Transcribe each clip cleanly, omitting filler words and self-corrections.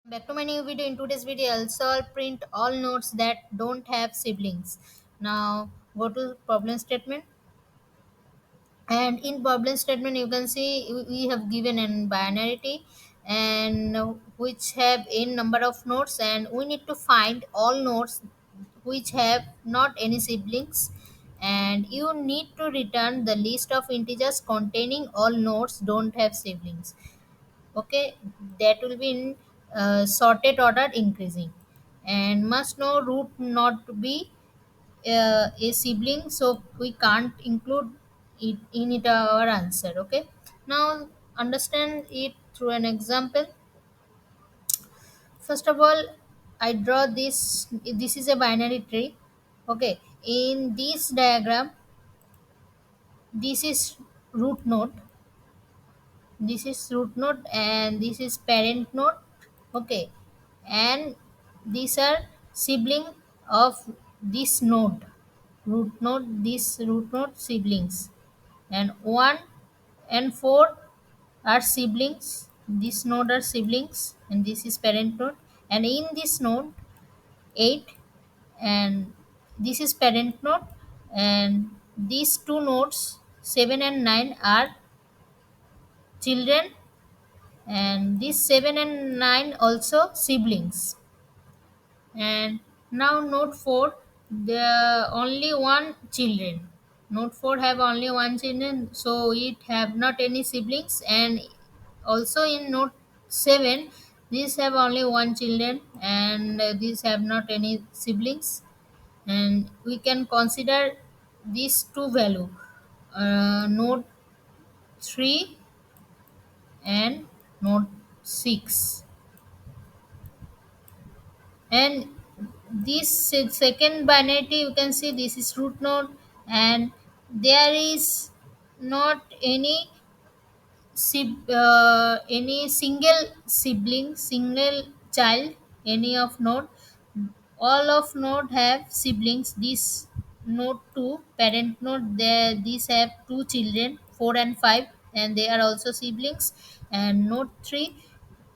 Back to my new video. In today's video, I'll print all nodes that don't have siblings. Now go to problem statement, and in problem statement you can see we have given an binarity and which have n number of nodes, and we need to find all nodes which have not any siblings, and you need to return the list of integers containing all nodes don't have siblings. Okay, that will be in sorted order increasing, and must know root not to be a sibling, so we can't include it in it our answer. Okay, now understand it through an example. First of all, I draw this is a binary tree. Okay, in this diagram, this is root node, this is root node, and this is parent node. Okay, and these are sibling of this node, root node, this root node siblings, and 1 and 4 are siblings, this node are siblings, and this is parent node. And in this node 8, and this is parent node, and these two nodes 7 and 9 are children, and these 7 and 9 also siblings. And now node 4, the only one children, node 4 have only one children, so it have not any siblings. And also in node 7, these have only one children, and these have not any siblings. And we can consider these two value, node 3 and node 6. And this second binary, you can see this is root node, and there is not any single sibling, single child, any of node. All of node have siblings. This node 2 parent node, there these have two children 4 and 5, and they are also siblings. And node 3,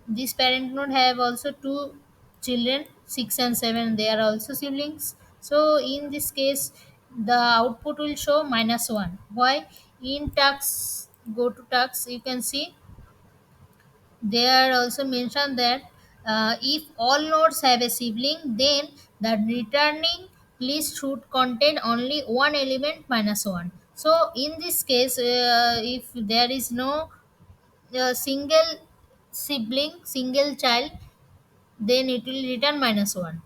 this parent node have also two children 6 and 7, they are also siblings. So in this case the output will show -1. Why? In tax, go to tax, you can see they are also mentioned that if all nodes have a sibling, then the returning list should contain only one element -1. So in this case, if there is no single sibling, single child, then it will return -1.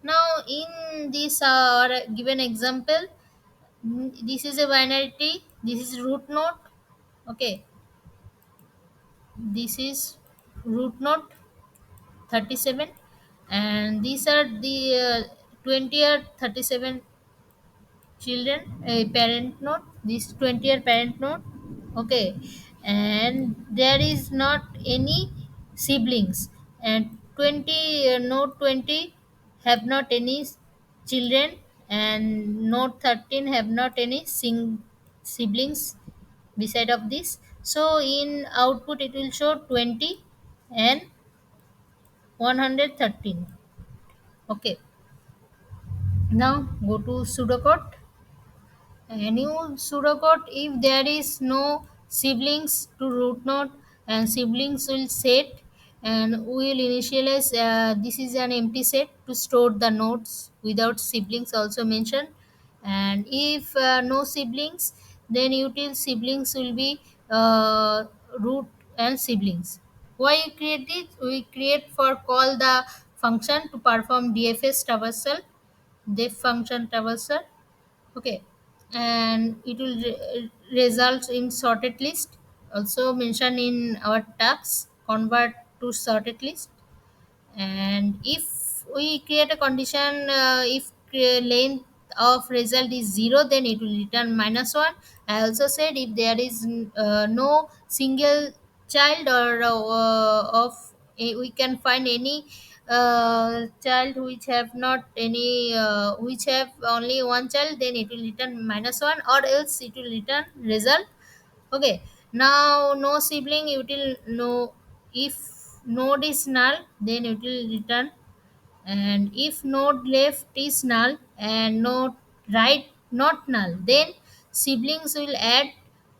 Now in this given example, this is a binary, this is root node. Okay, this is root node 37, and these are the 20 or 37 children, a parent node, this 20 or parent node. Okay, and there is not any siblings, and 20 node 20 have not any children, and node 13 have not any siblings beside of this. So in output it will show 20 and 113. Okay, now go to pseudocode. A new pseudocode, if there is no siblings to root node, and siblings will set, and we will initialize, this is an empty set to store the nodes without siblings also mentioned. And if no siblings, then util siblings will be root and siblings. Why you create it? We create for call the function to perform dfs traversal, def function traversal. Okay, and it will result in sorted list, also mentioned in our task convert to sorted list. And if we create a condition, if length of result is 0, then it will return -1. I also said if there is no single child, or we can find any child which have not any which have only one child, then it will return -1, or else it will return result. Okay, now no sibling, it will no. If node is null, then it will return. And if node left is null and node right not null, then siblings will add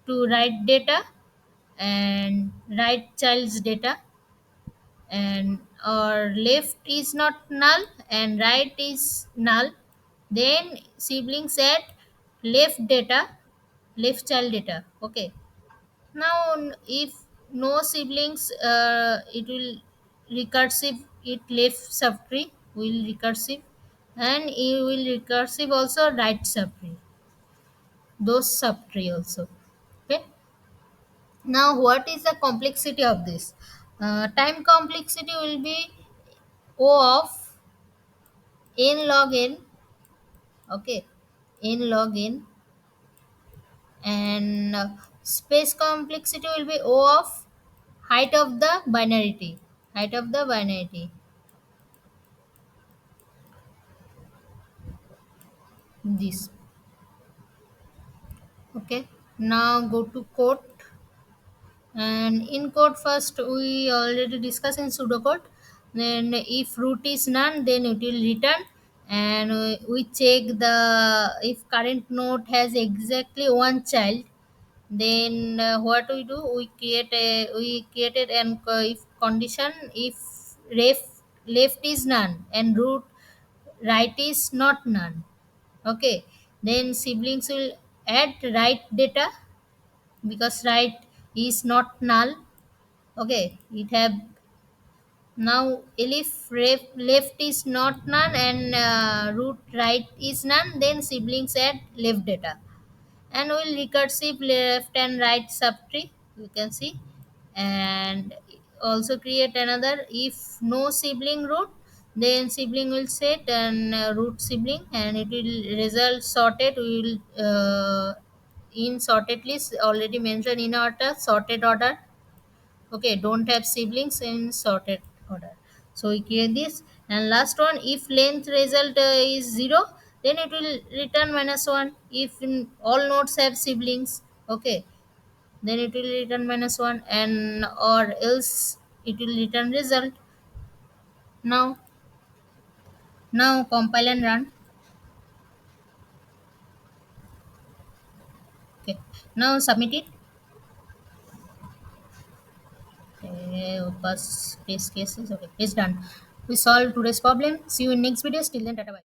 to right data and right child's data. And or left is not null and right is null, then siblings add left data, left child data. Okay. Now, if no siblings, it will recursive it left subtree will recursive, and it will recursive also right subtree, those subtree also. Okay. Now, what is the complexity of this? Time complexity will be O of n log n. Okay, n log n. And space complexity will be O of height of the binarity, height of the binarity. This. Okay. Now go to code. And in code, first we already discussed in pseudocode. Then if root is none, then it will return. And we check the if current node has exactly one child, then what we do, we created an if condition, if left is none and root right is not none. Okay. Then siblings will add right data because right is not null. Okay. It have now if left is not none and root right is none, then siblings add left data. And we'll recursive left and right subtree, you can see. And also create another, if no sibling root, then sibling will set and root sibling, and it will result sorted. We will in sorted list already mentioned in order, sorted order. Okay, don't have siblings in sorted order. So we create this. And last one, if length result is 0, then it will return -1. If in all nodes have siblings, okay, then it will return -1, and or else it will return result. Now now compile and run. Okay, now submit it. Okay, pass test cases. Okay, it's done. We solved today's problem. See you in next video. Till then, tata bye.